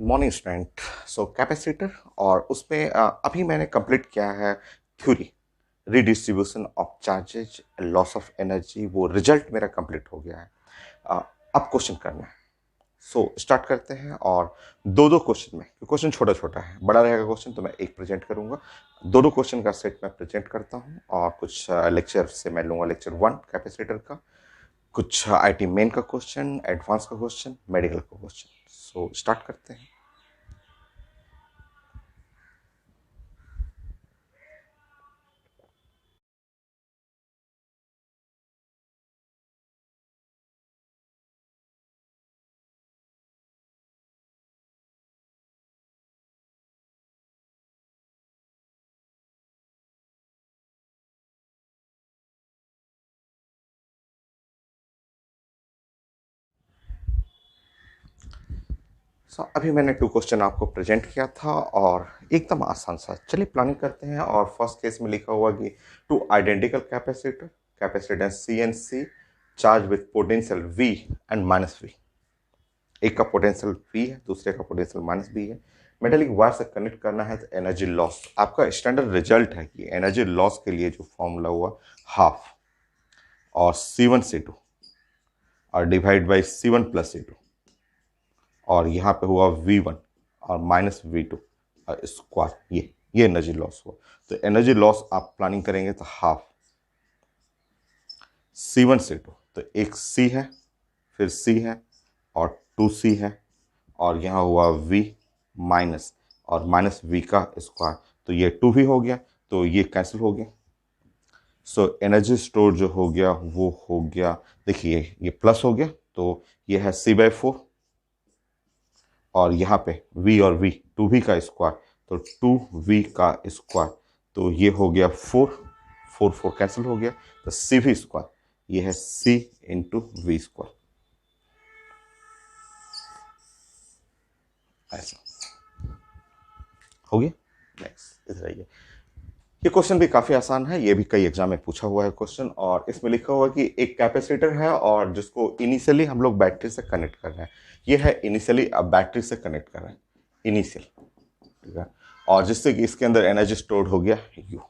Morning student. सो capacitor और उसमें अभी मैंने कंप्लीट किया है theory redistribution of charges loss of energy. वो रिजल्ट मेरा कंप्लीट हो गया है। अ, अब क्वेश्चन करना है। सो स्टार्ट करते हैं और दो दो क्वेश्चन में, क्वेश्चन छोटा छोटा है, बड़ा रहेगा क्वेश्चन तो मैं एक प्रेजेंट करूंगा। दो दो क्वेश्चन का सेट मैं प्रेजेंट करता हूं और कुछ लेक्चर से मैं लूंगा लेक्चर 1 कैपेसिटर का, कुछ आईटी मेन का क्वेश्चन, एडवांस का क्वेश्चन, मेडिकल का क्वेश्चन। सो स्टार्ट करते हैं। अभी मैंने 2 क्वेश्चन आपको प्रेजेंट किया था और एकदम आसान सा। चलिए प्लानिंग करते हैं। और फर्स्ट केस में लिखा हुआ कि two identical capacitor, capacitance C and C, charge with potential V and minus V. एक का पोटेंशियल वी है, दूसरे का पोटेंशियल माइनस वी है। मेटालिक वायर से कनेक्ट करना है तो एनर्जी लॉस, आपका स्टैंडर्ड रिजल्ट है कि एनर्जी लॉस के लिए जो फॉर्मूला हुआ हाफ और C1 C2 और divide by C1 plus C2 और यहाँ पे हुआ V1 और माइनस V2 स्क्वायर। ये एनर्जी लॉस हुआ। तो एनर्जी लॉस आप प्लानिंग करेंगे तो हाफ C1 C2, तो एक C है, फिर C है और 2C है और यहाँ हुआ V माइनस और माइनस V का स्क्वायर, तो ये 2V हो गया, तो ये कैंसिल हो गया। सो एनर्जी स्टोर जो हो गया वो हो गया, देखिए ये प्लस हो गया तो ये है C/4 और यहाँ पे v और v 2v का स्क्वायर, तो 2v का स्क्वायर, तो ये हो गया 4 कैंसिल हो गया, तो cv स्क्वायर, ये है c इंटू वी स्क्वायर। ऐसा हो गया। नेक्स्ट इधर आइए। ये क्वेश्चन भी काफी आसान है, ये भी कई एग्जाम में पूछा हुआ है क्वेश्चन। और इसमें लिखा हुआ कि एक कैपेसिटर है और जिसको इनिशियली हम लोग बैटरी से कनेक्ट कर रहे हैं। ये है इनिशियली अब बैटरी से कनेक्ट कर रहे हैं, इनिशियल, ठीक है। और जिससे कि इसके अंदर एनर्जी स्टोर्ड हो गया यू।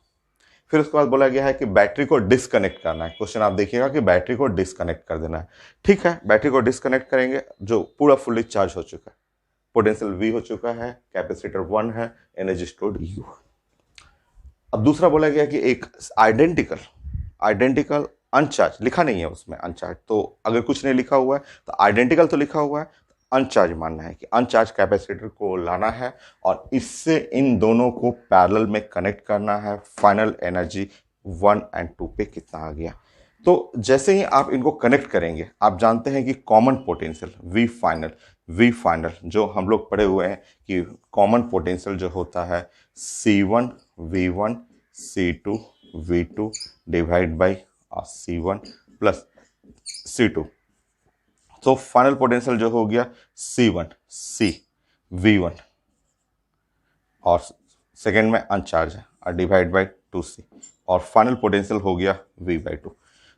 फिर उसके बाद बोला गया है कि बैटरी को डिस्कनेक्ट करना है। क्वेश्चन आप देखिएगा कि बैटरी को डिस्कनेक्ट कर देना है। ठीक है, बैटरी को डिस्कनेक्ट करेंगे जो पूरा फुल्ली चार्ज हो चुका है, पोटेंशियल वी हो चुका है, कैपेसिटर 1 है, एनर्जी स्टोर्ड यू। अब दूसरा बोला गया कि एक आइडेंटिकल आइडेंटिकल अनचार्ज, लिखा नहीं है उसमें अनचार्ज, तो अगर कुछ नहीं लिखा हुआ है तो आइडेंटिकल तो लिखा हुआ है, अनचार्ज मानना है कि अनचार्ज कैपेसिटर को लाना है और इससे इन दोनों को पैरेलल में कनेक्ट करना है। फाइनल एनर्जी 1 और 2 पे कितना आ गया। तो जैसे ही आप इनको कनेक्ट करेंगे, आप जानते हैं कि कॉमन पोटेंशियल वी फाइनल जो हम लोग पढ़े हुए हैं कि कॉमन पोटेंशियल जो होता है C1 V1 C2 V2 divide by C1 plus C2। तो फाइनल पोटेंशियल जो हो गया C1 C V1 और सेकेंड में अनचार्ज है और डिवाइड बाई 2C और फाइनल पोटेंशियल हो गया V/2।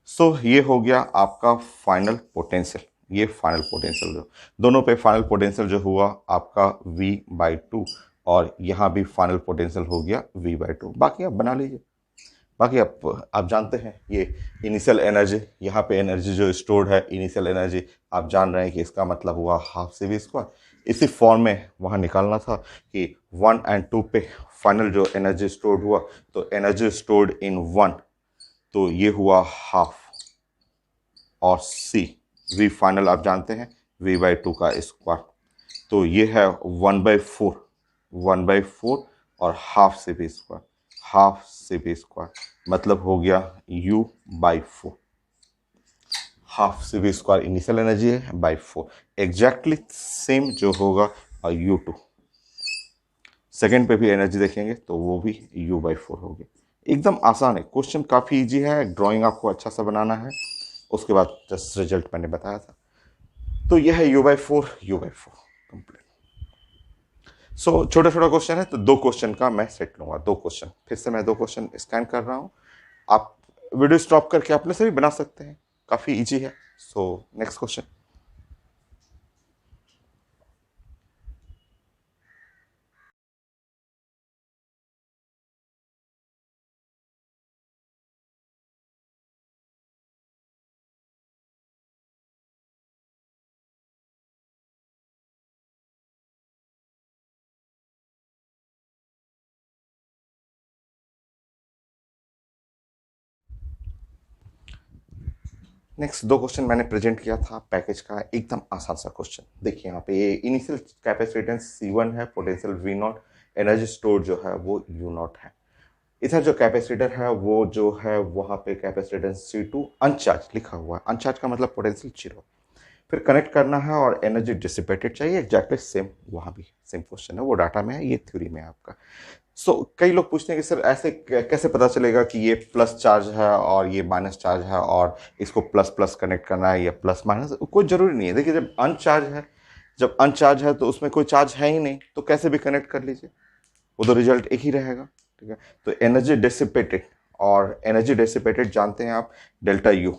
सो ये हो गया आपका फाइनल पोटेंशियल। ये फाइनल पोटेंशियल जो दोनों पे फाइनल पोटेंशियल जो हुआ आपका V/2 और यहाँ भी फाइनल पोटेंशियल हो गया V/2। बाकी आप बना लीजिए। बाकी आप जानते हैं ये इनिशियल एनर्जी, यहाँ पे एनर्जी जो स्टोर्ड है इनिशियल एनर्जी, आप जान रहे हैं कि इसका मतलब हुआ हाफ CV स्क्वायर। इसी फॉर्म में वहाँ निकालना था कि 1 और 2 पे फाइनल जो एनर्जी स्टोर्ड हुआ, तो एनर्जी स्टोर्ड इन 1, तो ये हुआ हाफ और C V फाइनल आप जानते हैं V/2 का स्क्वायर, तो ये है 1/4 और half CV square, half CV square मतलब हो गया U/4। Half CV square initial energy है बाई 4, एग्जैक्टली सेम जो होगा U2। सेकेंड पे भी एनर्जी देखेंगे तो वो भी U/4 होगी। एकदम आसान है क्वेश्चन, काफ़ी इजी है। ड्राइंग आपको अच्छा सा बनाना है, उसके बाद जस्ट रिजल्ट मैंने बताया था। तो यह है U/4 कंप्लीट। सो छोटा छोटा क्वेश्चन है तो 2 क्वेश्चन का मैं सेट लूंगा। 2 क्वेश्चन फिर से मैं 2 क्वेश्चन स्कैन कर रहा हूं। आप वीडियो स्टॉप करके अपने से भी बना सकते हैं, काफी इजी है। So next question. नेक्स्ट दो क्वेश्चन मैंने प्रेजेंट किया था पैकेज का, एकदम आसान सा क्वेश्चन। देखिए यहाँ पे ये इनिशियल कैपेसिटेंस C1 है, पोटेंशियल V0, एनर्जी स्टोर जो है वो U0 है। इधर जो कैपेसिटर है वो जो है वहाँ पे कैपेसिटेंस C2 अनचार्ज लिखा हुआ है। अनचार्ज का मतलब पोटेंशियल 0। फिर कनेक्ट करना है और एनर्जी डिसिपेटेड चाहिए, एग्जैक्टली सेम वहाँ भी सेम क्वेश्चन है, वो डाटा में है, ये थ्योरी में है आपका। कई लोग पूछते हैं कि सर ऐसे कैसे पता चलेगा कि ये प्लस चार्ज है और ये माइनस चार्ज है और इसको प्लस प्लस कनेक्ट करना है या प्लस माइनस, कोई ज़रूरी नहीं है। देखिए जब अनचार्ज है तो उसमें कोई चार्ज है ही नहीं, तो कैसे भी कनेक्ट कर लीजिए, वो तो रिजल्ट एक ही रहेगा। ठीक है, तो एनर्जी डिसिपेटेड, और एनर्जी डिसिपेटेड जानते हैं आप डेल्टा यू,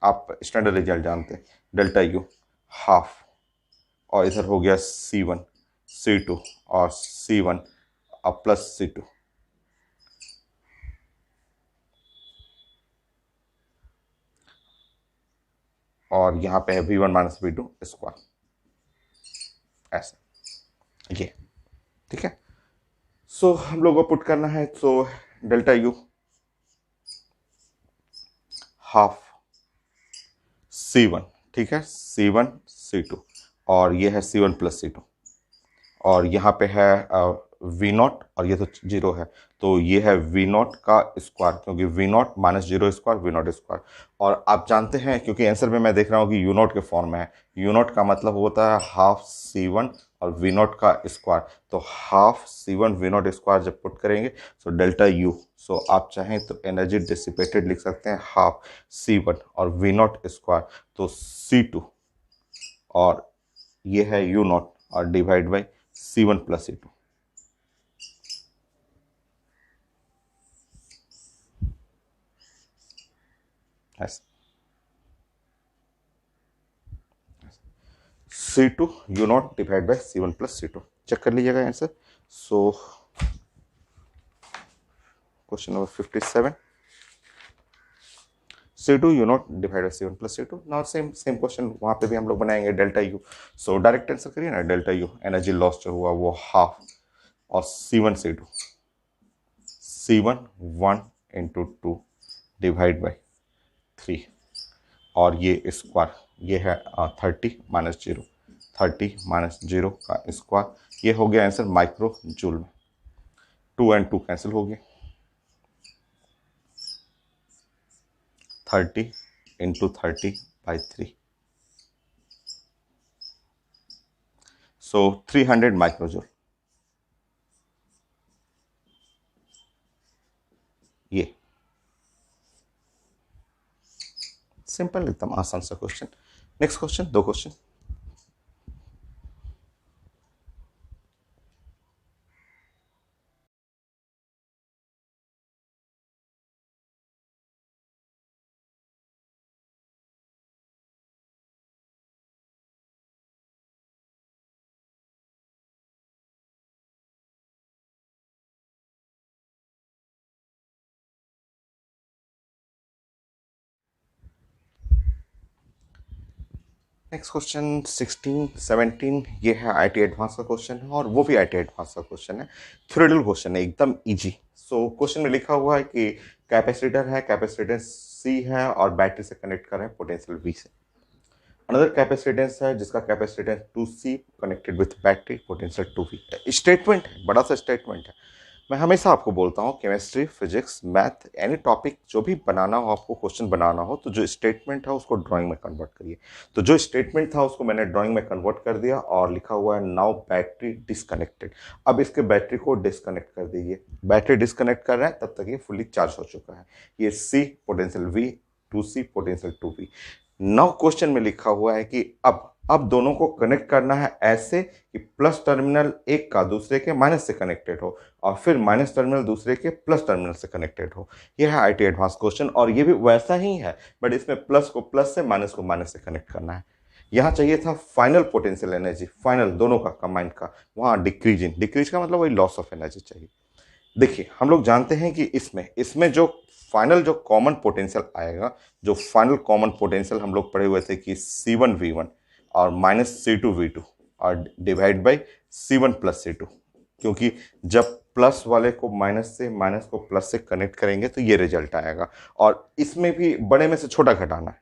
आप स्टैंडर्ड रिजल्ट जानते हैं डेल्टा यू हाफ, और इधर हो गया C1 C2 और C1 अब प्लस C2, और यहाँ पे है V1 माइनस V2 स्क्वायर, ऐसे ये। ठीक है, हम लोग को पुट करना है, डेल्टा यू हाफ C1, ठीक है, C1 C2, और ये है C1 प्लस C2, और यहाँ पे है V0, और ये तो 0 है, तो ये है V0 का स्क्वायर, क्योंकि V0 minus 0 square V0 square. और आप जानते हैं, क्योंकि आंसर में मैं देख रहा हूँ कि U0 के फॉर्म में है, U0 का मतलब होता है हाफ C1 और V0 का स्क्वायर, तो हाफ C1 V0 स्क्वायर जब पुट करेंगे डेल्टा U, आप चाहें तो एनर्जी डिसिपेटेड लिख सकते हैं हाफ C1 और V0 स्क्वायर, तो C2, और ये है U0 और divide by C1 plus C2। C2 U0 divide by C1 plus C2, check कर लीजिएगा answer. Question number 57, C2 U0 divide by C1 plus C2। Now same question वहाँ पे भी हम लोग बनाएंगे डेल्टा U, डायरेक्ट आंसर करिए ना, डेल्टा U एनर्जी लॉस जो हुआ वो हाफ, और C1 C1 1 into 2 divide by 3, और ये स्क्वायर, ये है 30 माइनस 0, 30 माइनस 0 का स्क्वायर, ये हो गया आंसर माइक्रो जूल में। 2 एंड 2 कैंसिल हो गए, 30 इंटू 30 बाई 3, 300 माइक्रोजूल। ये सिंपल, एकदम आसान सा क्वेश्चन। नेक्स्ट क्वेश्चन, दो क्वेश्चन। नेक्स्ट क्वेश्चन 16 17, ये है IIT एडवांस का क्वेश्चन है, और वो भी IIT एडवांस का क्वेश्चन है, थ्योरेटिकल क्वेश्चन है, एकदम इजी। क्वेश्चन में लिखा हुआ है कि कैपेसिटर है, कैपेसिटेंस C है और बैटरी से कनेक्ट कर रहे हैं पोटेंशियल V से। अनदर कैपेसिटेंस है जिसका capacitance 2C connected with battery, potential 2V। Statement है, बड़ा सा स्टेटमेंट है। मैं हमेशा आपको बोलता हूँ chemistry, physics, math, any topic जो भी बनाना हो, आपको क्वेश्चन बनाना हो, तो जो स्टेटमेंट है उसको ड्राइंग में कन्वर्ट करिए। तो जो स्टेटमेंट था उसको मैंने ड्राइंग में कन्वर्ट कर दिया, और लिखा हुआ है नाउ बैटरी डिसकनेक्टेड। अब इसके बैटरी को डिसकनेक्ट कर दीजिए। बैटरी डिसकनेक्ट कर रहे हैं तब तक ये फुल्ली चार्ज हो चुका है। ये C potential V, 2C potential 2V। Now question में लिखा हुआ है कि अब दोनों को कनेक्ट करना है ऐसे कि प्लस टर्मिनल एक का दूसरे के माइनस से कनेक्टेड हो, और फिर माइनस टर्मिनल दूसरे के प्लस टर्मिनल से कनेक्टेड हो। यह है IIT एडवांस क्वेश्चन, और ये भी वैसा ही है, बट इसमें प्लस को प्लस से, माइनस को माइनस से कनेक्ट करना है। यहाँ चाहिए था फाइनल पोटेंशियल एनर्जी, फाइनल दोनों का कंबाइंड का, वहाँ डिक्रीज का मतलब वही लॉस ऑफ एनर्जी चाहिए। देखिए हम लोग जानते हैं कि इसमें जो फाइनल जो कॉमन पोटेंशियल आएगा, जो फाइनल कॉमन पोटेंशियल हम लोग पढ़े हुए थे कि C1 V1 और माइनस C2 V2 और divide by C1 plus C2, क्योंकि जब प्लस वाले को माइनस से, माइनस को प्लस से कनेक्ट करेंगे तो ये रिजल्ट आएगा, और इसमें भी बड़े में से छोटा घटाना है।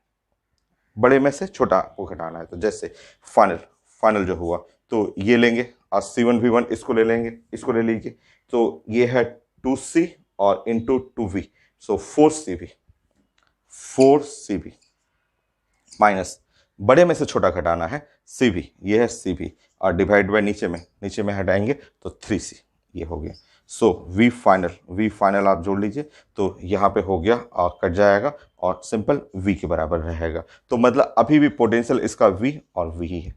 बड़े में से छोटा को घटाना है। तो जैसे फाइनल फाइनल जो हुआ तो ये लेंगे और C1V1 इसको ले लेंगे, इसको ले लीजिए। तो ये है 2C और इंटू 2V, सो 4CV, 4CV माइनस बड़े में से छोटा घटाना है CV, ये है CV और डिवाइड बाय नीचे में हटाएंगे तो 3C ये हो गया। सो V फाइनल आप जोड़ लीजिए तो यहाँ पे हो गया और कट जाएगा और सिंपल V के बराबर रहेगा। तो मतलब अभी भी पोटेंशियल इसका V और V ही है,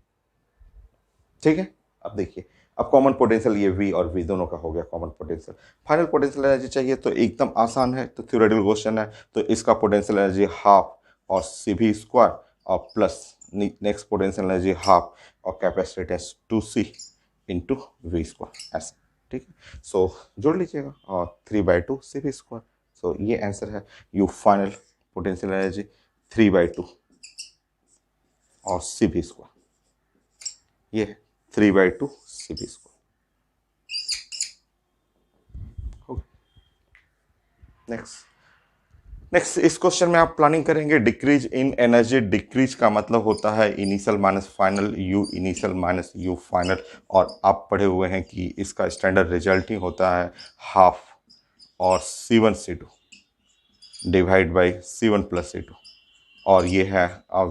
ठीक है। अब देखिए, अब कॉमन पोटेंशियल ये V और V दोनों का हो गया common potential. Final potential energy चाहिए तो एकदम आसान है, तो थ्योरेटिकल क्वेश्चन है, तो इसका पोटेंशियल एनर्जी हाफ और CV स्क्वायर और plus next potential energy half और capacitance 2C into V square, ऐसे, ठीक है। सो जोड़ लीजिएगा और 3/2 CV स्क्वायर। सो ये आंसर है यू फाइनल पोटेंशियल एनर्जी 3/2 और CV स्क्वायर, ये है 3/2 CV स्क्वायर। नेक्स्ट इस क्वेश्चन में आप प्लानिंग करेंगे डिक्रीज इन एनर्जी। डिक्रीज का मतलब होता है initial minus final, you initial minus you final, और आप पढ़े हुए हैं कि इसका स्टैंडर्ड रिजल्ट ही होता है हाफ और C1C2 divide by C1 plus C2, और ये है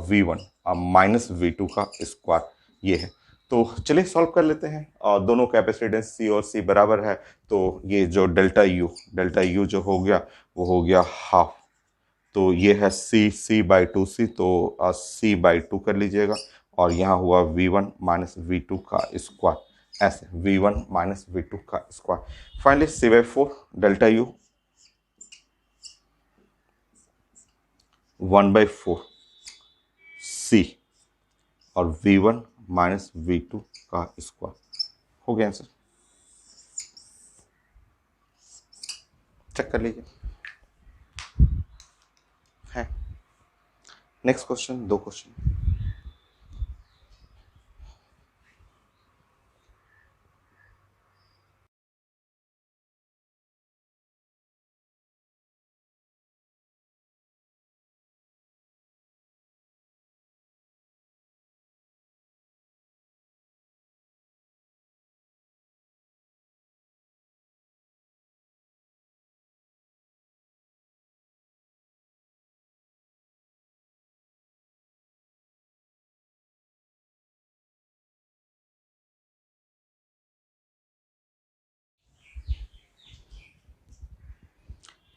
V1 माइनस V2 का स्क्वायर, ये है। तो चलिए सॉल्व कर लेते हैं। और दोनों कैपेसिटेंस C और C बराबर है, तो ये जो डेल्टा यू जो हो गया वो हो गया हाफ। तो ये है C/2C, तो C/2 कर लीजिएगा और यहाँ हुआ V1 माइनस V2 का स्क्वायर, ऐसे V1 माइनस V2 का square. Finally C/4 delta U 1/4 C और V1 माइनस V2 का स्क्वायर हो गया आंसर। चेक कर लीजिए, है। Next question, 2 question.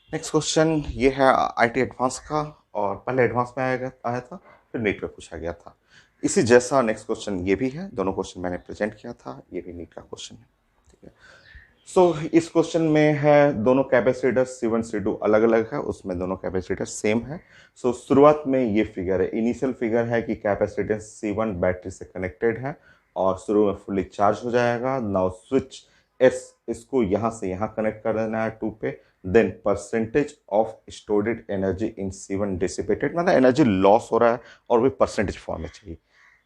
Next question ये है IT एडवांस का, और पहले एडवांस में आया था, फिर नीट पे पूछा गया था। इसी जैसा नेक्स्ट क्वेश्चन ये भी है, दोनों क्वेश्चन मैंने प्रेजेंट किया था, ये भी नीट का क्वेश्चन है, ठीक है। सो इस क्वेश्चन में है दोनों कैपेसिटर C1 C2 अलग अलग है, उसमें दोनों कैपेसिटर सेम है। सो शुरुआत में ये फिगर है, इनिशियल फिगर है कि कैपेसिटेंस C1 बैटरी से कनेक्टेड है और शुरू में फुल्ली चार्ज हो जाएगा। नाउ स्विच S इसको यहाँ से यहाँ कनेक्ट कर देना है 2 पे, then percentage of stored energy in C1 dissipated, मतलब एनर्जी लॉस हो रहा है और वो परसेंटेज फॉर्म में चाहिए।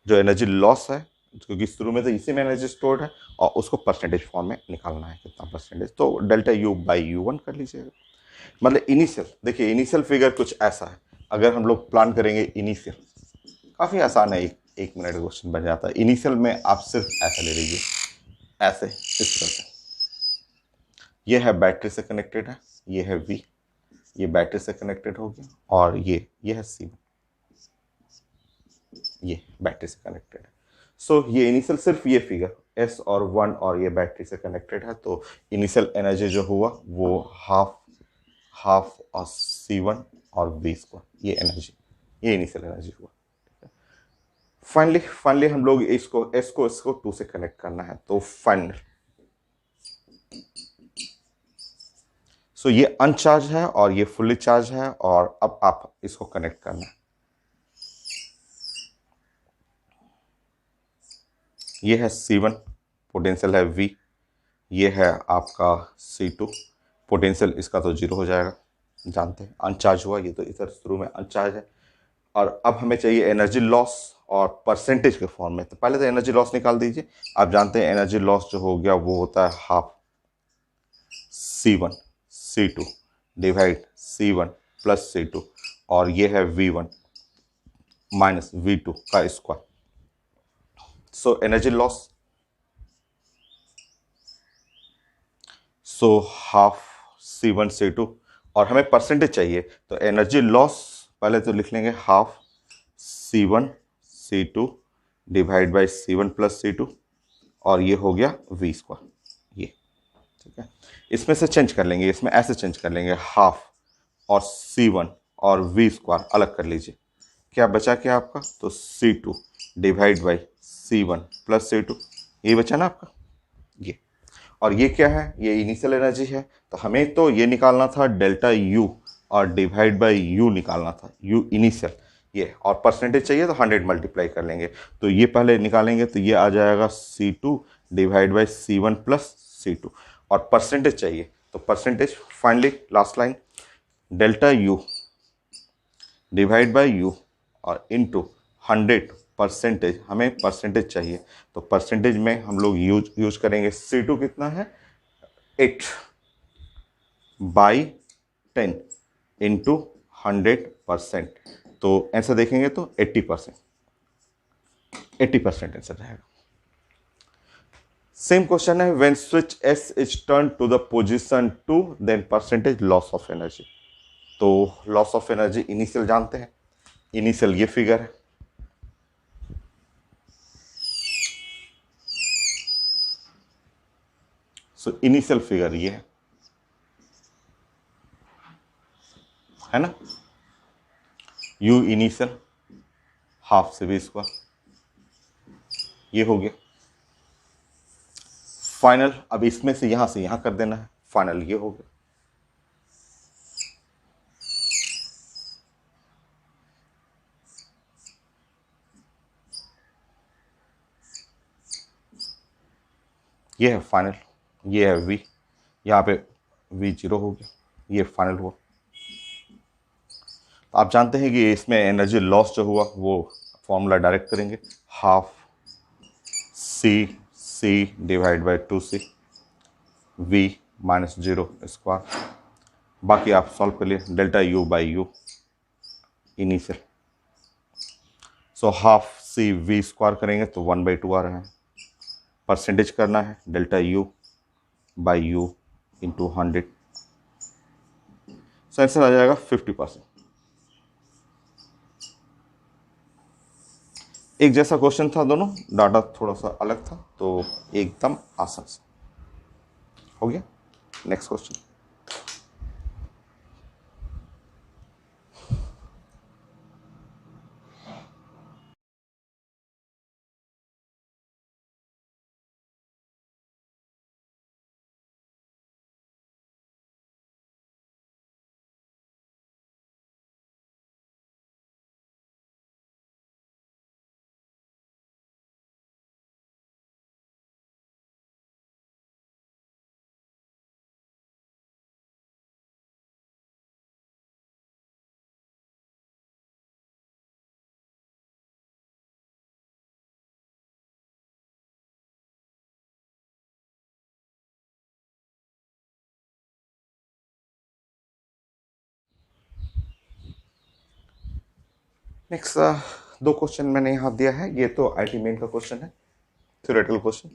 जो एनर्जी लॉस है, क्योंकि शुरू में तो इसी में एनर्जी स्टोर्ड है, और उसको परसेंटेज फॉर्म में निकालना है कितना परसेंटेज, तो डेल्टा U/U1 कर लीजिएगा। मतलब इनिशियल, देखिए इनिशियल फिगर कुछ ऐसा है। अगर हम लोग प्लान करेंगे इनिशियल, काफ़ी आसान है, एक मिनट का क्वेश्चन बन जाता है। इनिशियल में आप सिर्फ ऐसा ले लीजिए, ऐसे इस तरह से, ये है बैटरी से कनेक्टेड है, ये है V, ये बैटरी से कनेक्टेड हो गया, और ये है C1, ये बैटरी से कनेक्टेड है। सो ये इनिशियल सिर्फ ये फिगर S और 1 और ये बैटरी से कनेक्टेड है, तो इनिशियल एनर्जी जो हुआ वो हाफ और C1 और V स्क्वायर, ये एनर्जी, ये इनिशियल एनर्जी हुआ। फाइनली हम लोग इसको इसको 2 से कनेक्ट करना है, तो फाइनल, सो ये अनचार्ज है और ये फुल्ली चार्ज है, और अब आप इसको कनेक्ट करना है। ये है C1, पोटेंशियल है V, ये है आपका C2, पोटेंशियल इसका तो 0 हो जाएगा, जानते हैं अनचार्ज हुआ, ये तो इधर शुरू में अनचार्ज है। और अब हमें चाहिए एनर्जी लॉस और परसेंटेज के फॉर्म में, तो पहले तो एनर्जी लॉस निकाल दीजिए। आप जानते हैं एनर्जी लॉस जो हो गया वो होता है half C1 C2 divide C1 plus C2, और ये है V1 माइनस V2 का square. So energy loss, so half C1 C2, और हमें परसेंटेज चाहिए तो एनर्जी लॉस पहले तो लिख लेंगे half C1 C2 divide by C1 + C2, और ये हो गया V², ये ठीक है। इसमें से चेंज कर लेंगे, इसमें ऐसे चेंज कर लेंगे, हाफ और C1 और V² अलग कर लीजिए, क्या बचा क्या आपका, तो C2 divide by C1 + C2, ये बचा ना आपका ये। और ये क्या है, ये इनिशियल एनर्जी है, तो हमें तो ये निकालना था डेल्टा U और डिवाइड बाई U निकालना था, U इनिशियल ये, और परसेंटेज चाहिए तो 100 मल्टीप्लाई कर लेंगे, तो ये पहले निकालेंगे तो ये आ जाएगा C2 divide by C1 + C2, और परसेंटेज चाहिए तो percentage finally last line delta U divide by U और इनटू 100 हमें परसेंटेज चाहिए, तो परसेंटेज में हम लोग यूज करेंगे C2 कितना है 8/10 इंटू 100%, तो ऐसा देखेंगे तो 80%, 80% आंसर रहेगा। सेम क्वेश्चन है, when switch S is turn to the position 2 then percentage loss of energy. तो लॉस ऑफ एनर्जी इनिशियल जानते हैं, इनिशियल ये फिगर है, सो इनिशियल फिगर ये है ना, U इनिशियल हाफ C² ये हो गया फाइनल। अब इसमें से यहां कर देना है, फाइनल ये हो गया। ये है फाइनल, ये है V, यहाँ पे V0 हो गया, ये फाइनल हुआ। तो आप जानते हैं कि इसमें एनर्जी लॉस जो हुआ वो फॉर्मूला डायरेक्ट करेंगे, half C divide by 2C V -0², बाकी आप सॉल्व कर लिए, delta U by U initial, so half CV² करेंगे तो 1/2 आ रहा है, परसेंटेज करना है delta U by U into 100, so answer आ जाएगा 50%। एक जैसा क्वेश्चन था, दोनों डाटा थोड़ा सा अलग था, तो एकदम आसान से हो गया। नेक्स्ट क्वेश्चन, नेक्स्ट दो क्वेश्चन मैंने यहाँ दिया है, ये तो आईटी मेन का क्वेश्चन है, थ्योरेटिकल क्वेश्चन।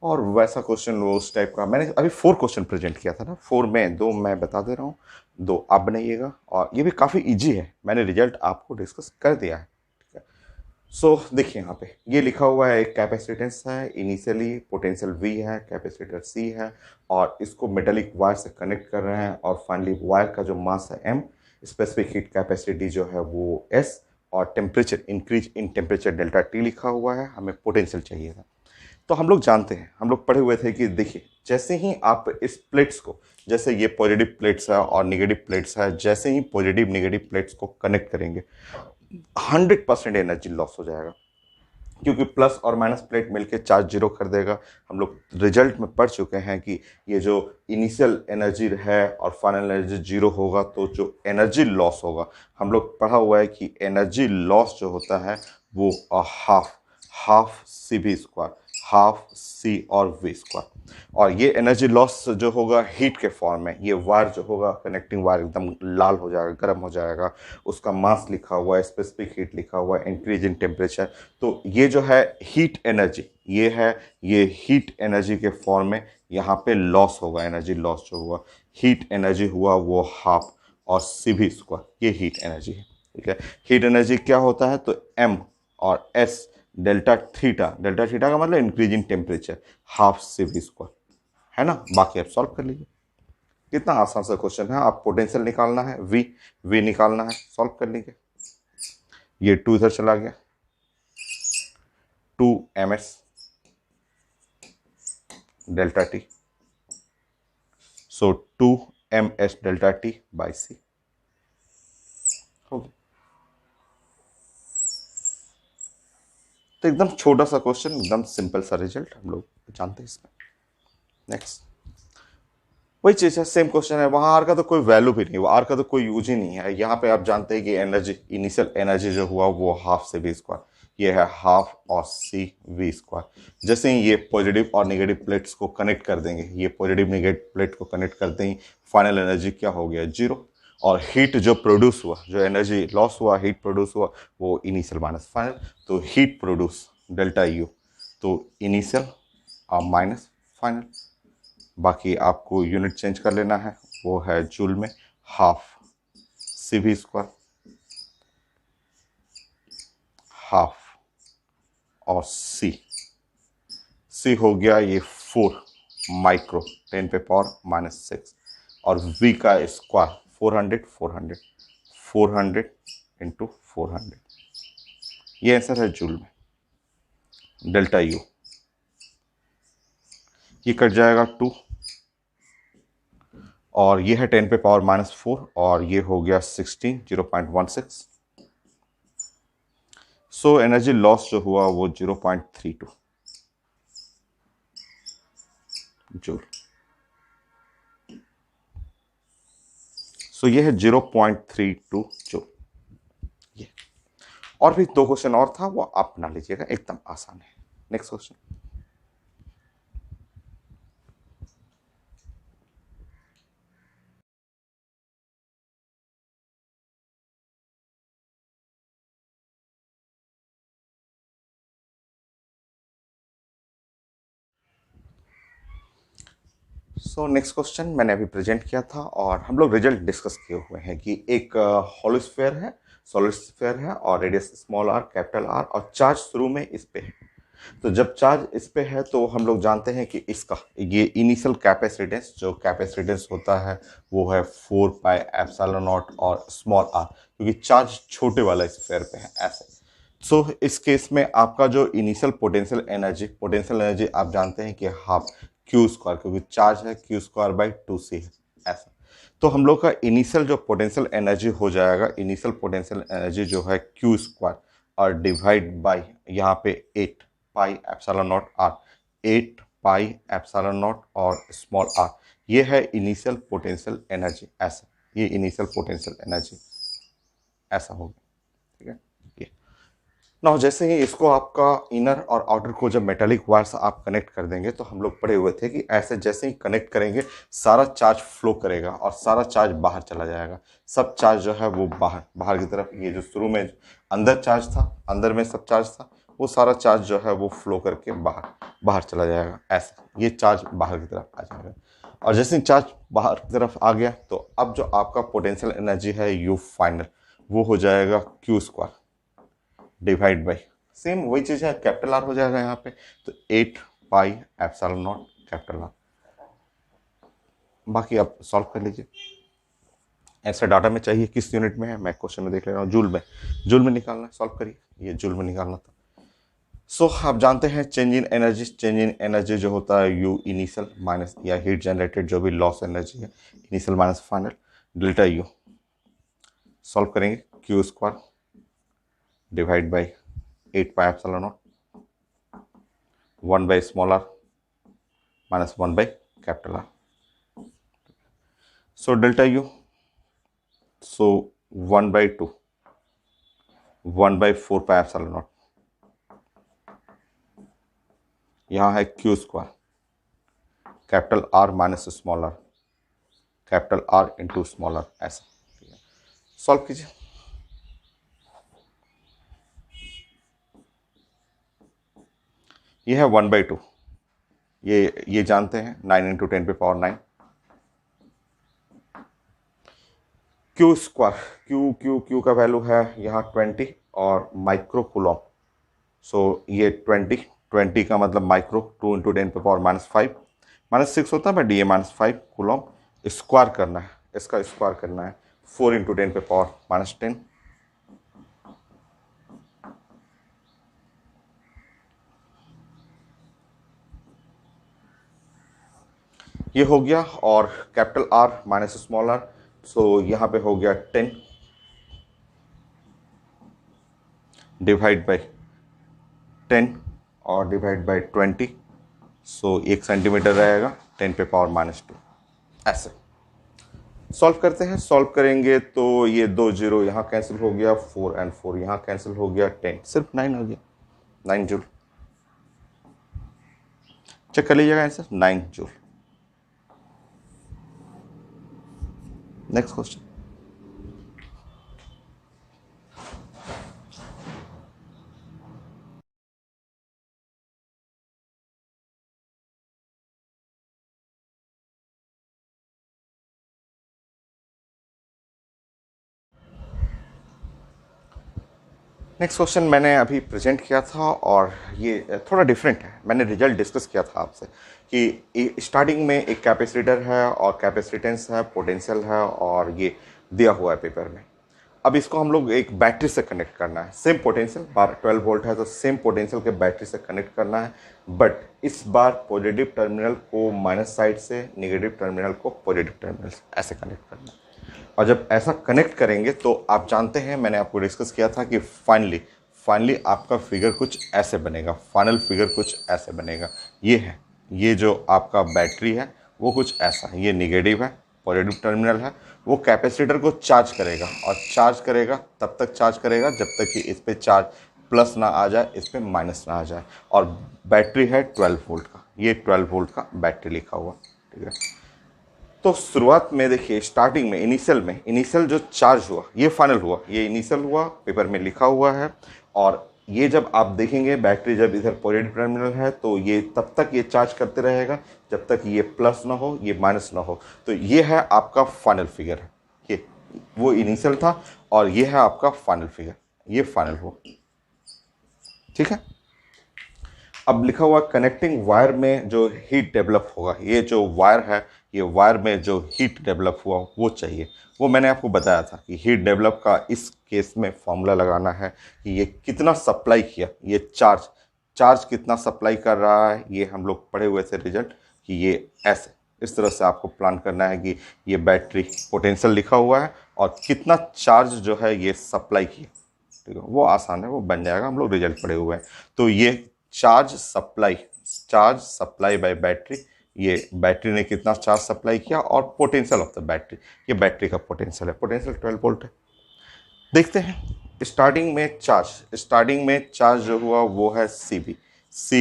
और वैसा क्वेश्चन वो उस टाइप का मैंने अभी 4 क्वेश्चन प्रेजेंट किया था ना, 4 में 2 मैं बता दे रहा हूँ, 2 आप बनाइएगा, और ये भी काफ़ी इजी है, मैंने रिजल्ट आपको डिस्कस कर दिया है, ठीक है। सो देखिए यहाँ पे ये लिखा हुआ है, एक कैपेसिटेंस है, इनिशियली पोटेंशियल V है, कैपेसिटर C है, और इसको मेटेलिक वायर से कनेक्ट कर रहे हैं, और फाइनली वायर का जो मास है M, स्पेसिफिक हीट कैपेसिटी जो है वो S, और temperature increase in temperature delta T लिखा हुआ है, हमें पोटेंशियल चाहिए था। तो हम लोग जानते हैं, हम लोग पढ़े हुए थे कि देखिए जैसे ही आप इस प्लेट्स को, जैसे ये पॉजिटिव प्लेट्स है और निगेटिव प्लेट्स है, जैसे ही पॉजिटिव निगेटिव प्लेट्स को कनेक्ट करेंगे 100% एनर्जी लॉस हो जाएगा, क्योंकि प्लस और माइनस प्लेट मिलके चार्ज जीरो कर देगा। हम लोग रिजल्ट में पढ़ चुके हैं कि ये जो इनिशियल एनर्जी है और फाइनल एनर्जी जीरो होगा, तो जो एनर्जी लॉस होगा, हम लोग पढ़ा हुआ है कि एनर्जी लॉस जो होता है वो हाफ CV², हाफ सी और वी स्क्वायर। और ये एनर्जी लॉस जो होगा हीट के फॉर्म में, ये वायर जो होगा कनेक्टिंग वायर एकदम लाल हो जाएगा, गर्म हो जाएगा, उसका मास लिखा हुआ है, स्पेसिफिक हीट लिखा हुआ है, इंक्रीज इन टेम्परेचर। तो ये जो है हीट एनर्जी, ये है, ये हीट एनर्जी के फॉर्म में यहाँ पे लॉस होगा, एनर्जी लॉस जो हुआ, हीट एनर्जी हुआ वो हाफ और सी भी स्क्वायर, ये हीट एनर्जी है। ठीक है, हीट एनर्जी क्या होता है, तो एम और S delta theta, delta theta का मतलब increase in temperature, half C V square, है ना। बाकी आप सॉल्व कर लीजिए, कितना आसान सा क्वेश्चन है। आप पोटेंशियल निकालना है, वी निकालना है, सॉल्व कर लीजिए। ये 2 इधर चला गया, 2 ms delta T, so 2 ms delta T by C हो गया। तो एकदम छोटा सा क्वेश्चन, एकदम सिंपल सा रिजल्ट, हम लोग जानते हैं इसमें। नेक्स्ट वही चीज है, सेम क्वेश्चन है, वहां आर का तो कोई वैल्यू भी नहीं, वो आर का तो कोई यूज ही नहीं है। यहाँ पे आप जानते हैं कि एनर्जी, इनिशियल एनर्जी जो हुआ वो हाफ से वी स्क्वायर, ये है हाफ और सी वी स्क्वायर। जैसे ही ये पॉजिटिव और नेगेटिव प्लेट्स को कनेक्ट कर देंगे, ये पॉजिटिव नेगेटिव प्लेट को कनेक्ट कर देंगे, फाइनल एनर्जी क्या हो गया, जीरो। और हीट जो प्रोड्यूस हुआ, जो एनर्जी लॉस हुआ, हीट प्रोड्यूस हुआ, वो इनिशियल माइनस फाइनल, तो हीट प्रोड्यूस डेल्टा यू, तो इनिशियल माइनस फाइनल। बाकी आपको यूनिट चेंज कर लेना है, वो है जूल में, half C V square, half और सी हो गया ये 4 माइक्रो 10⁻⁻⁶, और वी का स्क्वायर 400 400 400 इंटू 400, ये आंसर है जूल में। डेल्टा यू ये कट जाएगा 2, और ये है 10⁻⁻⁴, और ये हो गया 16 0.16। सो एनर्जी लॉस जो हुआ वो 0.32 जूल। सो ये है 0.32 जूल। ये और भी 2 क्वेश्चन और था, वो आप बना लीजिएगा, एकदम आसान है। Next question. So next question मैंने अभी प्रेजेंट किया था, और हम लोग रिजल्ट डिस्कस किए हुए हैं कि एक हॉलोस्फेयर है, सॉलिड स्फेयर है, और radius small R, capital R, और चार्ज शुरू में इस पे है। तो जब चार्ज इस पे है तो हम लोग जानते हैं कि इसका ये इनिशियल कैपेसिटेंस, जो कैपेसिटेंस होता है वो है 4 पाई एप्सिलॉन नॉट और स्मॉल आर, क्योंकि चार्ज छोटे वाला स्फेयर पे है ऐसे। सो इस केस में आपका जो इनिशियल पोटेंशियल एनर्जी आप जानते हैं कि हाफ क्यू स्क्वायर, क्योंकि चार्ज है क्यू स्क्वायर बाई 2c है ऐसा। तो हम लोग का इनिशियल जो पोटेंशियल एनर्जी हो जाएगा, इनिशियल पोटेंशियल एनर्जी जो है क्यू स्क्वायर और डिवाइड बाई यहाँ पे 8 pi epsilon naught R, 8 pi epsilon naught और स्मॉल आर, ये है इनिशियल पोटेंशियल एनर्जी ऐसा, ये इनिशियल पोटेंशियल एनर्जी ऐसा होगा। ठीक है, ये ना जैसे ही इसको आपका इनर और आउटर को जब मेटालिक वायर से आप कनेक्ट कर देंगे, तो हम लोग पढ़े हुए थे कि ऐसे जैसे ही कनेक्ट करेंगे सारा चार्ज फ्लो करेगा और सारा चार्ज बाहर चला जाएगा। सब चार्ज जो है वो बाहर बाहर की तरफ, ये जो शुरू में अंदर चार्ज था, अंदर में सब चार्ज था, वो सारा चार्ज जो है वो फ्लो करके बाहर बाहर चला जाएगा ऐसा, ये चार्ज बाहर की तरफ आ जाएगा। और जैसे ही चार्ज बाहर की तरफ आ गया, तो अब जो आपका पोटेंशियल एनर्जी है यू फाइनल, वो हो जाएगा Q square divide by, same वही चीज़ है, कैपिटल आर हो जाएगा यहाँ पे, तो 8 pi epsilon not capital R. बाकी आप सॉल्व कर लीजिए। ऐसा डाटा में चाहिए किस यूनिट में है, मैं क्वेश्चन में देख ले रहा हूँ, जूल में निकालना है, सॉल्व करिए, ये जूल में निकालना था। सो आप जानते हैं चेंज इन एनर्जी जो होता है यू इनिशियल माइनस, या हीट जनरेटेड जो भी लॉस एनर्जी है, initial minus final, delta U solve करेंगे, Q square divide by 8 pi epsilon naught, 1 by small R minus 1 by capital R. So delta U, so 1/2, 1/4 pi epsilon naught, यहाँ है Q square, capital R minus small R, capital R into small R, ऐसा। Solve कीजिए। ये है 1/2, ये जानते हैं, 9 into 10⁻9। Q square, Q का वैल्यू है यहाँ 20 और माइक्रो कूलम। सो ये 20 का मतलब माइक्रो, 2 इंटू 10⁻⁻5 -6 होता है, बट ये -5 कूलम। स्क्वायर करना है, इसका स्क्वायर करना है, 4 इंटू 10⁻⁻10। ये हो गया, और capital R minus small R, so यहाँ पे हो गया 10 डिवाइड बाई 10 और डिवाइड बाई 20, सो 1 सेंटीमीटर रहेगा, 10⁻⁻2। ऐसे सॉल्व करते हैं। सॉल्व करेंगे तो ये 2 0 यहाँ कैंसिल हो गया, 4 और 4 यहाँ कैंसिल हो गया, 10 सिर्फ 9 हो गया, 9 जूल। चेक कर लीजिएगा answer, 9 joule. Next question. Next question मैंने अभी प्रेजेंट किया था, और ये थोड़ा डिफरेंट है। मैंने रिजल्ट डिस्कस किया था आपसे कि स्टार्टिंग में एक कैपेसिटर है और कैपेसिटेंस है, पोटेंशियल है, और ये दिया हुआ है पेपर में। अब इसको हम लोग एक बैटरी से कनेक्ट करना है। सेम पोटेंशियल, 12 वोल्ट है तो सेम पोटेंशियल के बैटरी से कनेक्ट करना है, बट इस बार पॉजिटिव टर्मिनल को माइनस साइड से, नेगेटिव टर्मिनल को पॉजिटिव टर्मिनल से ऐसे कनेक्ट करना है। और जब ऐसा कनेक्ट करेंगे तो आप जानते हैं, मैंने आपको डिस्कस किया था कि फाइनली आपका फिगर कुछ ऐसे बनेगा, फाइनल फिगर कुछ ऐसे बनेगा। ये है, ये जो आपका बैटरी है वो कुछ ऐसा है, ये निगेटिव है, पॉजिटिव टर्मिनल है। वो कैपेसिटर को चार्ज करेगा, और चार्ज करेगा तब तक चार्ज करेगा जब तक कि इस पे चार्ज प्लस ना आ जाए, इस पे माइनस ना आ जाए। और बैटरी है 12 वोल्ट का, ये 12 वोल्ट का बैटरी लिखा हुआ, ठीक है। तो शुरुआत में देखिए, स्टार्टिंग में इनिशियल जो चार्ज हुआ ये फाइनल हुआ, ये इनिशियल हुआ, पेपर में लिखा हुआ है। और ये जब आप देखेंगे, बैटरी जब इधर पॉजिटिव टर्मिनल है तो ये तब तक ये चार्ज करते रहेगा जब तक ये प्लस ना हो, ये माइनस ना हो। तो ये है आपका फाइनल फिगर है, ये वो इनिशियल था, और ये है आपका फाइनल फिगर, ये फाइनल हुआ, ठीक है। अब लिखा हुआ कनेक्टिंग वायर में जो हीट डेवलप होगा, ये जो वायर है, ये वायर में जो हीट डेवलप हुआ वो चाहिए। वो मैंने आपको बताया था कि हीट डेवलप का इस केस में फॉर्मूला लगाना है कि ये कितना सप्लाई किया, ये चार्ज कितना सप्लाई कर रहा है। ये हम लोग पढ़े हुए थे रिजल्ट कि ये ऐसे इस तरह से आपको प्लान करना है कि ये बैटरी पोटेंशियल लिखा हुआ है और कितना चार्ज जो है ये सप्लाई किया, ठीक है। वो आसान है, वो बन जाएगा, हम लोग रिजल्ट पढ़े हुए हैं। तो ये चार्ज सप्लाई बाय बैटरी, ये बैटरी ने कितना चार्ज सप्लाई किया, और पोटेंशियल ऑफ द बैटरी, ये बैटरी का पोटेंशियल है, पोटेंशियल 12 वोल्ट है। देखते हैं स्टार्टिंग में चार्ज जो हुआ वो है सी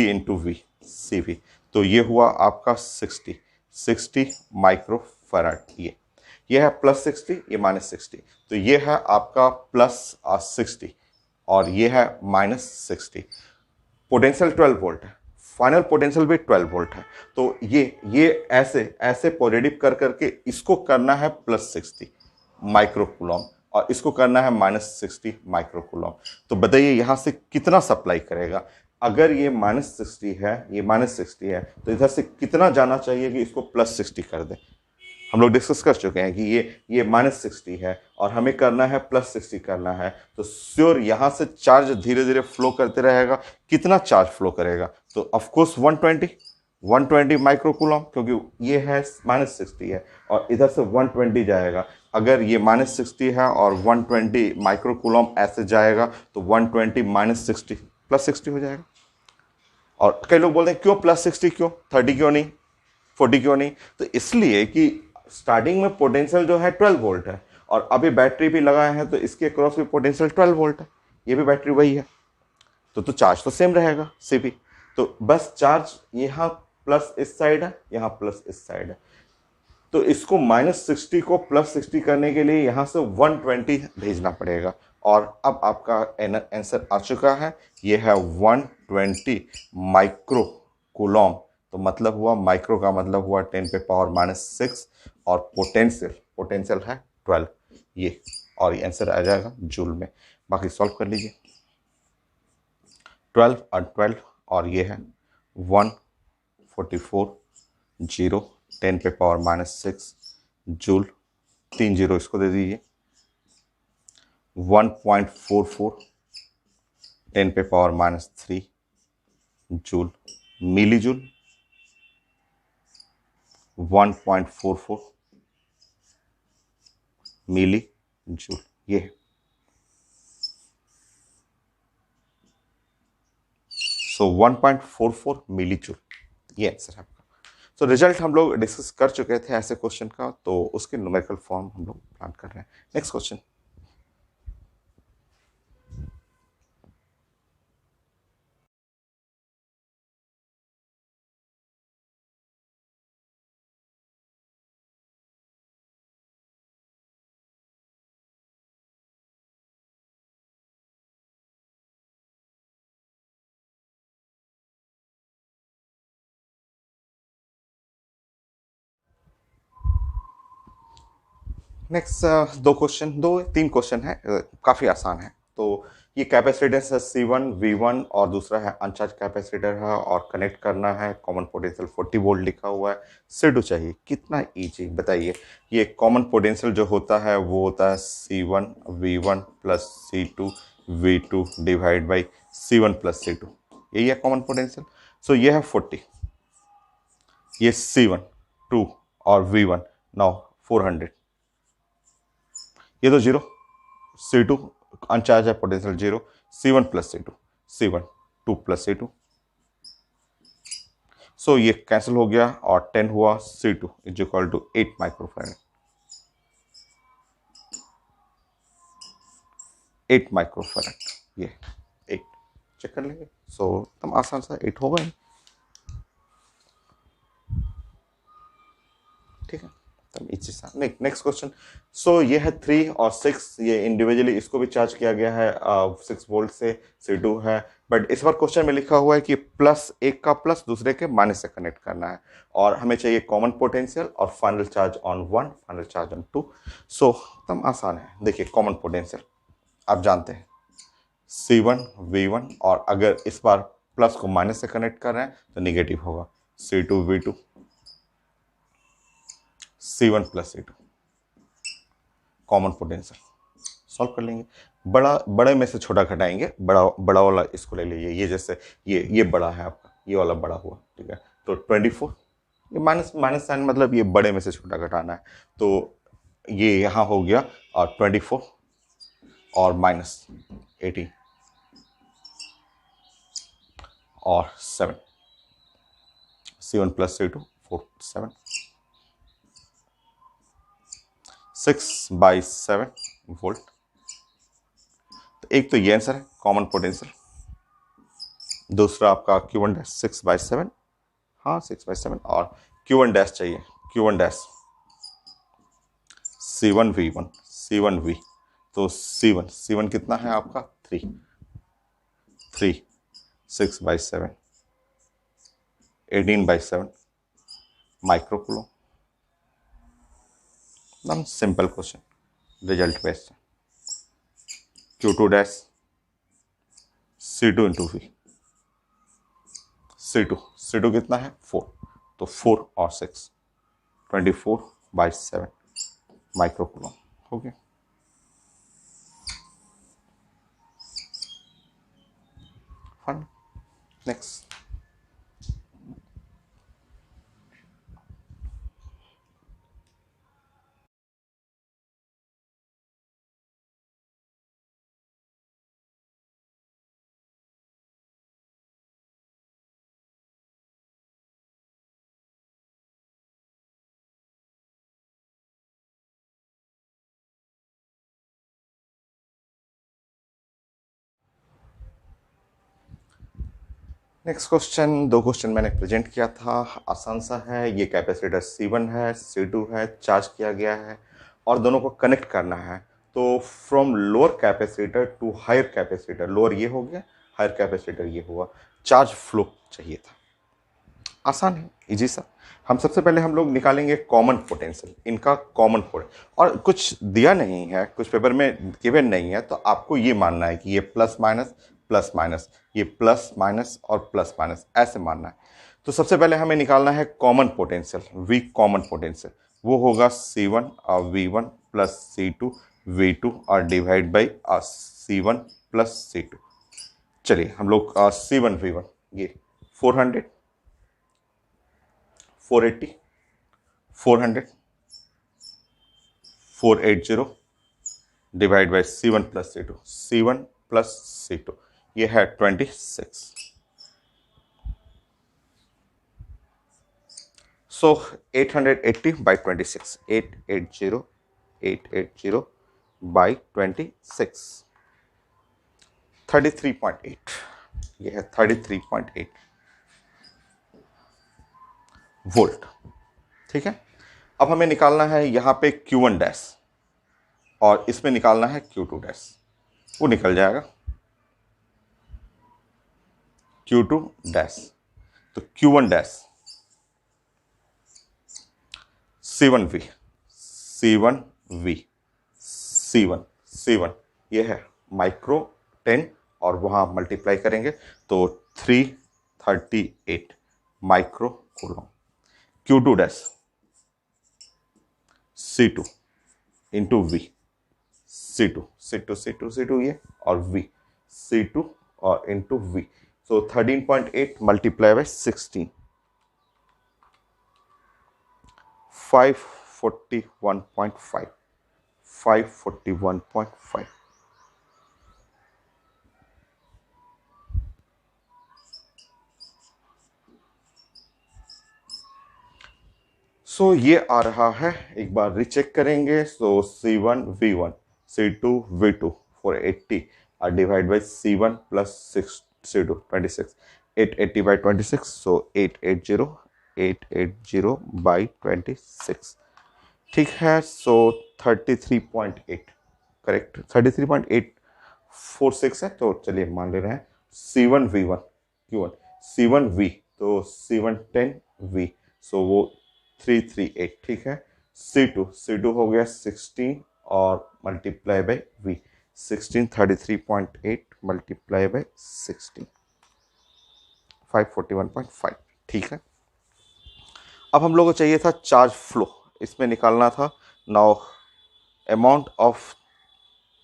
इंटू वी, सी वी। तो ये हुआ आपका 60 माइक्रो फैराड। ये है +60, ये -60। तो ये है आपका +60 और ये है -60। पोटेंशियल 12 वोल्ट है, फाइनल पोटेंशियल भी 12 वोल्ट है। तो ये ऐसे पॉजिटिव कर करके इसको करना है +60 माइक्रो कूलम, और इसको करना है -60 माइक्रो कूलम। तो बताइए यहाँ से कितना सप्लाई करेगा। अगर ये -60 है, ये -60 है, तो इधर से कितना जाना चाहिए कि इसको +60 कर दे। हम लोग डिस्कस कर चुके हैं कि ये -60 है और हमें करना है +60 करना है। तो श्योर यहाँ से चार्ज धीरे धीरे फ्लो करते रहेगा। कितना चार्ज फ्लो करेगा, तो ऑफकोर्स 120 माइक्रो कूलम, क्योंकि ये है -60 है और इधर से 120 जाएगा। अगर ये -60 है और 120 माइक्रो कूलम ऐसे जाएगा तो 120 -60 +60 हो जाएगा। और कई लोग बोलते हैं क्यों +60, क्यों 30 क्यों नहीं, 40 क्यों नहीं। तो इसलिए कि स्टार्टिंग में पोटेंशियल जो है 12 वोल्ट है, और अभी बैटरी भी लगाए हैं तो इसके क्रॉस भी पोटेंशियल 12 वोल्ट है, ये भी बैटरी वही है। तो चार्ज तो सेम रहेगा सी भी। तो बस चार्ज यहाँ प्लस इस साइड है, यहाँ प्लस इस साइड है, तो इसको -60 को +60 करने के लिए यहाँ से 120 भेजना पड़ेगा। और अब आपका आंसर आ चुका है, ये है 120 माइक्रो कूलॉम। तो मतलब हुआ, माइक्रो का मतलब हुआ 10⁻⁻6, और पोटेंशियल पोटेंशियल है 12 ये, और ये आंसर आ जाएगा जूल में। बाकी सॉल्व कर लीजिए। 12 और 12, और ये है 144 जीरो 10⁻⁻6 जूल, 3 जीरो इसको दे दीजिए। 1.44 10⁻⁻3 joule milli joule. 1.44 milli joule, ये है। सो 1.44 मिली जूल, ये आंसर है आपका। सो रिजल्ट हम लोग डिस्कस कर चुके थे ऐसे क्वेश्चन का, तो उसके न्यूमेरिकल फॉर्म हम लोग प्लान कर रहे हैं। Next question. नेक्स्ट दो तीन क्वेश्चन है, काफी आसान है। तो ये कैपेसिटेंस है C1 V1, और दूसरा है अनचार्ज कैपेसिटर है, और कनेक्ट करना है, कॉमन पोटेंशियल 40 वोल्ट लिखा हुआ है, C2 चाहिए। कितना इजी बताइए। ये कॉमन पोटेंशियल जो होता है वो होता है C1 V1 plus C2 V2 divide by C1 plus C2, यही है कॉमन पोटेंशियल। सो ये है 40, ये C1 2 और V1 नाउ 400, ये तो जीरो। C2 अनचार्ज है, potential zero. C1 plus C2, C1 2 plus C2, so ये कैंसिल हो गया, और 10 हुआ। C2 is equal to 8 microfarad, 8 microfarad, ये 8 चेक कर लेंगे। सो एकदम आसान सा 8 होगा ही, ठीक है। तब इसी सा नेक्स्ट क्वेश्चन। सो ये है 3 और 6, ये इंडिविजुअली इसको भी चार्ज किया गया है 6 वोल्ट से। C2 है, बट इस बार क्वेश्चन में लिखा हुआ है कि प्लस एक का प्लस दूसरे के माइनस से कनेक्ट करना है, और हमें चाहिए कॉमन पोटेंशियल और final charge on 1, final charge on 2। सो एकदम आसान है। देखिए कॉमन पोटेंशियल आप जानते हैं, C1 V1, और अगर इस बार प्लस को माइनस से कनेक्ट कर रहे हैं तो निगेटिव होगा, C2 V2 C1 plus C2, common potential solve कर लेंगे। बड़े में से छोटा घटाएंगे, बड़ा बड़ा वाला इसको ले लीजिए। ये जैसे ये बड़ा है आपका, ये वाला बड़ा हुआ, ठीक है। तो 24, ये माइनस माइनस साइन मतलब ये बड़े में से छोटा घटाना है, तो ये यहाँ हो गया, और 24 और माइनस 18 और 7, C1 प्लस C2 4 7, 6/7 वोल्ट। तो एक तो ये आंसर है कॉमन पोटेंशियल, दूसरा आपका Q1 डैश 6/7, हाँ 6/7, और Q1 डैश चाहिए, Q1 डैश C1 V, तो C1 कितना है आपका 3 6/7 18/7 माइक्रो कूलम। एकदम simple question, result based. Q2 dash C2 into V, C2 कितना है 4, तो 4 और 6 24/7 माइक्रो कूलम हो गया। फन। नेक्स्ट। नेक्स्ट क्वेश्चन, दो क्वेश्चन मैंने प्रेजेंट किया था, आसान सा है। ये कैपेसिटर C1 है, C2 है, चार्ज किया गया है और दोनों को कनेक्ट करना है। तो from lower capacitor to higher capacitor, lower ये हो गया, हायर कैपेसिटर ये हुआ, चार्ज फ्लो चाहिए था। आसान है, इजी सा। हम सबसे पहले हम लोग निकालेंगे कॉमन पोटेंशियल, इनका कॉमन पोटेंशियल, और कुछ दिया नहीं है, कुछ पेपर में गिवन नहीं है, तो आपको ये मानना है कि ये प्लस माइनस, ये प्लस माइनस और प्लस माइनस ऐसे मानना है। तो सबसे पहले हमें निकालना है common potential, V common potential, वो होगा C1 और V1 प्लस C2 V2 और divide by C1 plus C2। चलिए हम लोग C1 V1 ये 400, 480, 400, 480 divide by C1 plus C2, C1 plus C2 ये है 26। सो 880 बाई 26, 880, 880 बाई 26, 33.8, ये है 33.8 वोल्ट। ठीक है, अब हमें निकालना है यहाँ पे Q1 डैश और इसमें निकालना है Q2 डैश, वो निकल जाएगा Q2 डैश। तो Q1 dash C1V, C1V, C1, C1 ये है माइक्रो 10 और वहाँ मल्टीप्लाई करेंगे तो 338 micro coulomb. Q2 dash C2 into V, C2, C2, C2, C2 ये और V, C2 और into V, so 13.8 multiply by 16, 541.5, 541.5। सो ये आ रहा है, एक बार रीचेक करेंगे। सो C1 V1, C2 V2 480 और divide by C1 plus 6 C2 26, 880 by 26, so 880, 880 by 26। ठीक है, सो 33.8 करेक्ट, 33.846 है। तो चलिए मान ले रहे हैं C1 V1 Q1, C1 V तो C1 10V, सो वो 338। ठीक है, C2 हो गया 16 और multiply by V, 16, 33.8 multiply by 16, 541.5। ठीक है, अब हम लोग को चाहिए था चार्ज फ्लो, इसमें निकालना था। Now amount of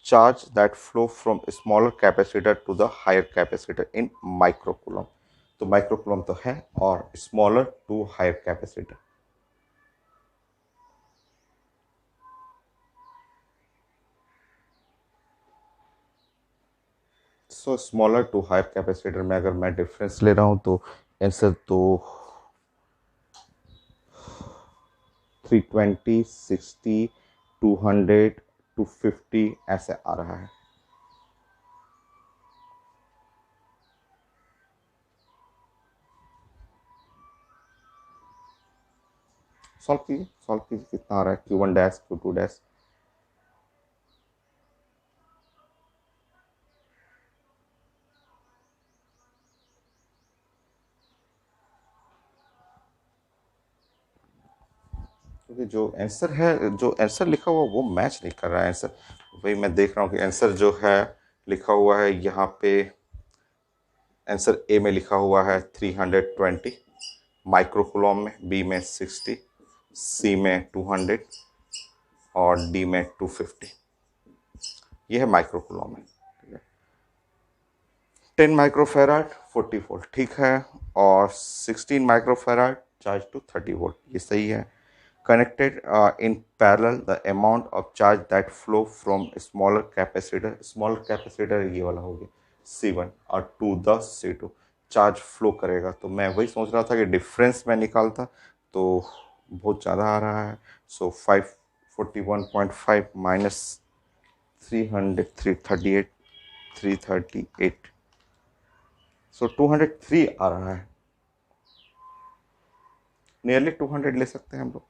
charge that flow from smaller capacitor to the higher capacitor in microcoulomb। तो माइक्रोकूलम तो है और smaller to higher capacitor. So smaller to higher capacitor में अगर मैं डिफरेंस ले रहा हूं तो आंसर तो 320, 60, 200, 250 ऐसे आ रहा है। सॉल्व कीजिए कितना आ रहा है Q1 डैश, Q2 डैश। क्योंकि जो आंसर है, जो आंसर लिखा हुआ वो मैच नहीं कर रहा है आंसर। वही मैं देख रहा हूँ कि आंसर जो है लिखा हुआ है यहाँ पे, आंसर ए में लिखा हुआ है 320 माइक्रोकूलम में, बी में 60, सी में 200 और डी में 250। ये है माइक्रोकूलम में। 10 माइक्रोफेराड 40 वोल्ट, ठीक है, और 16 माइक्रोफेराड चार्ज टू 30 वोल्ट, ये सही है। Connected in parallel the amount of charge that flow from smaller capacitor ये वाला हो गया C1 और to the C2 charge flow करेगा। तो मैं वही सोच रहा था कि डिफरेंस मैं निकालता, तो बहुत ज़्यादा आ रहा है। सो 541.5 माइनस 300, 338, 338, सो 203 आ रहा है, नियरली 200 ले सकते हैं हम लोग।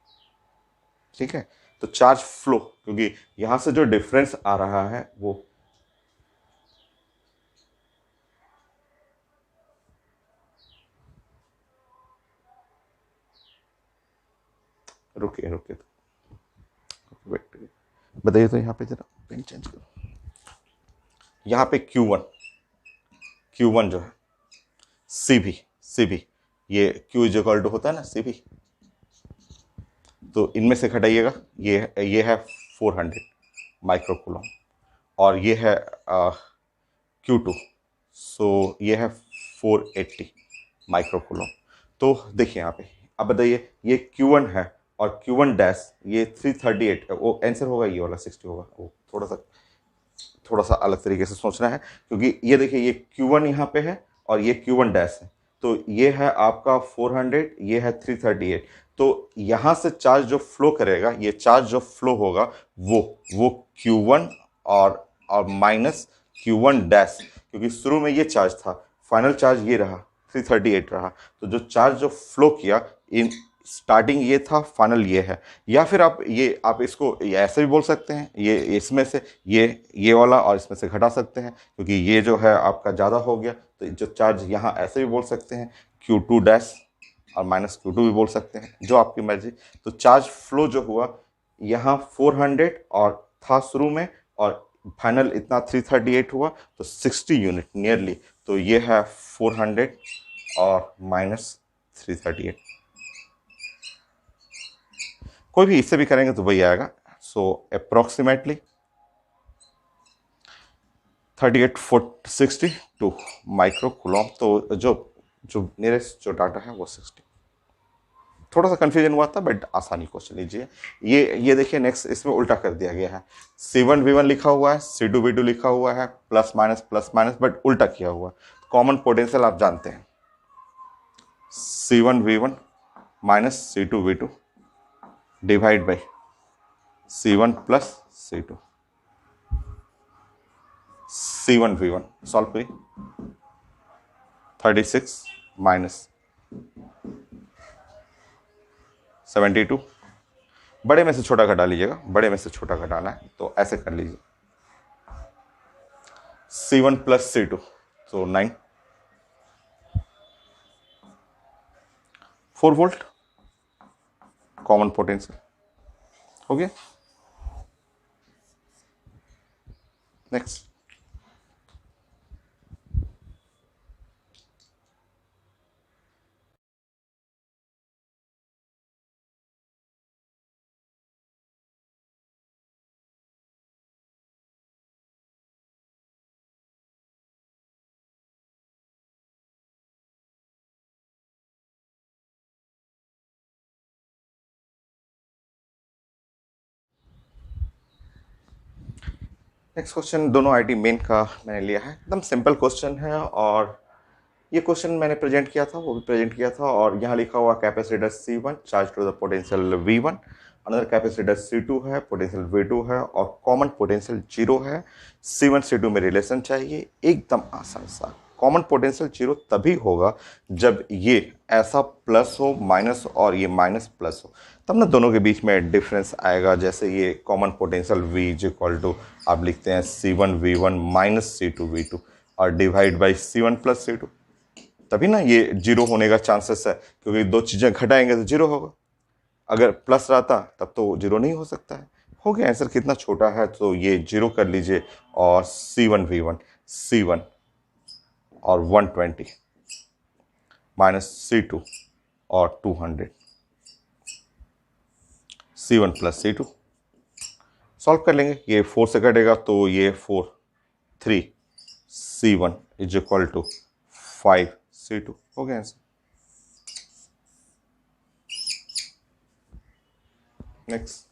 ठीक है, तो चार्ज फ्लो, क्योंकि यहां से जो डिफरेंस आ रहा है वो, रुकिए रुकिए तो वेट, बताइए तो यहाँ पे जरा पेन चेंज करो। यहाँ पे Q1 जो है CV, ये Q इज इक्वल टू होता है ना CV, तो इनमें से घटाइएगा, ये है 400 माइक्रो कूलम, और ये है Q2, सो ये है 480 माइक्रो कूलम। तो देखिए यहाँ पे, अब बताइए ये Q1 है और Q1 डैश ये 338 है, वो आंसर होगा, ये वाला 60 होगा। वो थोड़ा सा अलग तरीके से सोचना है, क्योंकि ये देखिए ये Q1 यहाँ पे है और ये Q1 डैश है, तो ये है आपका 400, ये है 338। तो यहाँ से चार्ज जो फ्लो करेगा, ये चार्ज जो फ्लो होगा वो Q1 और माइनस Q1 डैश, क्योंकि शुरू में ये चार्ज था, फाइनल चार्ज ये रहा 338 रहा, तो जो चार्ज जो फ्लो किया, इन स्टार्टिंग ये था, फाइनल ये है। या फिर आप इसको ऐसे भी बोल सकते हैं, ये इसमें से ये वाला और इसमें से घटा सकते हैं, क्योंकि ये जो है आपका ज़्यादा हो गया, तो जो चार्ज यहाँ ऐसे भी बोल सकते हैं Q2 डैश और माइनस Q2 भी बोल सकते हैं, जो आपकी मर्जी। तो चार्ज फ्लो जो हुआ यहाँ 400 और था शुरू में, और फाइनल इतना 338 हुआ, तो 60 यूनिट नियरली, तो ये है 400 और माइनस 338। कोई भी इससे भी करेंगे तो वही आएगा। सो अप्रोक्सीमेटली 38.62 माइक्रो कूलम। तो जो नियरेस्ट जो डाटा है वो 60। थोड़ा सा कंफ्यूजन हुआ था, बट आसानी क्वेश्चन लीजिए। ये देखिए, नेक्स्ट इसमें उल्टा कर दिया गया है, C1V1 लिखा हुआ है, C2V2 लिखा हुआ है, प्लस माइनस, बट उल्टा किया हुआ है। कॉमन पोटेंशियल आप जानते हैं, C1V1 minus C2V2 divide by C1 plus C2, C1V1 solve करिए, 36 माइनस 72, बड़े में से छोटा घटा लीजिएगा, बड़े में से छोटा घटाना है तो ऐसे कर लीजिए, C1 प्लस C2, तो 9, 4 वोल्ट कॉमन पोटेंशियल हो गया। नेक्स्ट, नेक्स्ट क्वेश्चन दोनों आईटी मेन का मैंने लिया है, एकदम सिंपल क्वेश्चन है, और ये क्वेश्चन मैंने प्रेजेंट किया था, वो भी प्रेजेंट किया था, और यहाँ लिखा हुआ capacitor C1 charge to the potential V1, another capacitor C2 है, पोटेंशियल V2 है, और कॉमन पोटेंशियल 0 है। C1 C2 में रिलेशन चाहिए, एकदम आसान सा। कॉमन पोटेंशियल 0 तभी होगा जब ये ऐसा प्लस हो माइनस और ये माइनस प्लस हो, तब ना दोनों के बीच में डिफरेंस आएगा। जैसे ये common potential V is equal to आप लिखते हैं C1V1 माइनस C2V2 और divide by C1 plus C2, तभी ना ये जीरो होने का चांसेस है, क्योंकि दो चीज़ें घटाएंगे तो जीरो होगा। अगर प्लस रहता तब तो जीरो नहीं हो सकता है। हो गया आंसर, कितना छोटा है, तो ये जीरो कर लीजिए, और C1V1 C1 और 120 माइनस C2 और 200, C1 प्लस C2 सॉल्व कर लेंगे। ये 4 से कटेगा तो ये 4, 3 C1 is equal to 5 C2 हो गया आंसर। नेक्स्ट,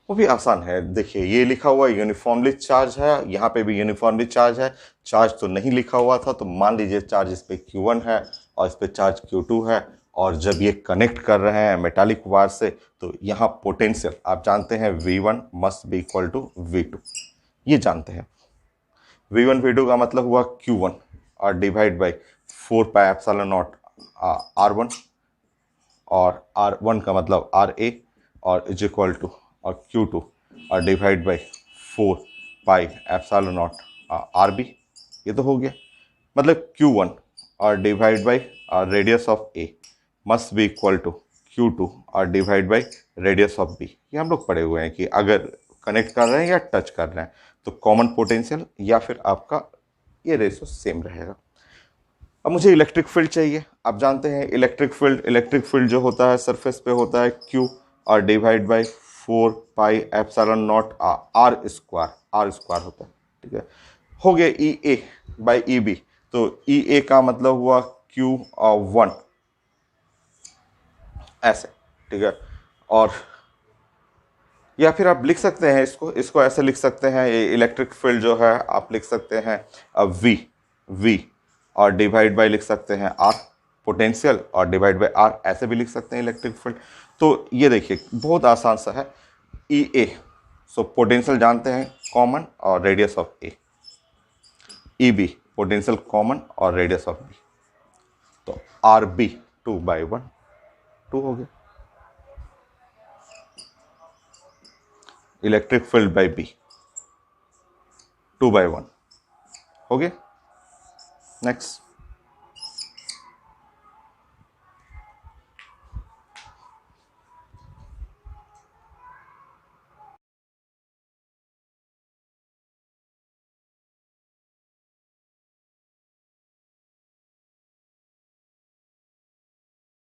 वो भी आसान है। देखिए ये लिखा हुआ यूनिफॉर्मली चार्ज है, यहाँ पे भी यूनिफॉर्मली चार्ज है, चार्ज तो नहीं लिखा हुआ था, तो मान लीजिए चार्ज इस पे Q1 है और इस पे चार्ज Q2 है, और जब ये कनेक्ट कर रहे हैं मेटालिक वायर से, तो यहाँ पोटेंशियल आप जानते हैं V1 must be equal to V2, ये जानते हैं। V1 V2 का मतलब हुआ Q1 और divide by 4 pi epsilon not R1, और R1 का मतलब RA, और इज इक्वल टू और Q2 और divide by 4 pi epsilon naught RB। ये तो हो गया, मतलब Q1 और divide by radius of A must be equal to Q2 और divide by radius of B। ये हम लोग पढ़े हुए हैं कि अगर कनेक्ट कर रहे हैं या टच कर रहे हैं तो कॉमन पोटेंशियल या फिर आपका ये रेशियो सेम रहेगा। अब मुझे इलेक्ट्रिक फील्ड चाहिए। आप जानते हैं इलेक्ट्रिक फील्ड जो होता है सरफेस पे होता है Q और divide by 4 pi epsilon naught R square होता है, ठीक है। हो गया ई ए बाई ई बी, तो ई ए का मतलब हुआ Q1 ऐसे, ठीक है। और या फिर आप लिख सकते हैं इसको ऐसे लिख सकते हैं, ये इलेक्ट्रिक फील्ड जो है आप लिख सकते हैं वी और डिवाइड बाय लिख सकते हैं आर पोटेंशियल और डिवाइड बाय आर, ऐसे भी लिख सकते हैं इलेक्ट्रिक फील्ड। तो ये देखिए बहुत आसान सा है, ई ए, सो पोटेंशियल जानते हैं कॉमन और radius of A, E B potential common और रेडियस ऑफ बी, तो आर बी 2/1 2 हो गया, इलेक्ट्रिक फील्ड बाई बी 2/1 हो गया। नेक्स्ट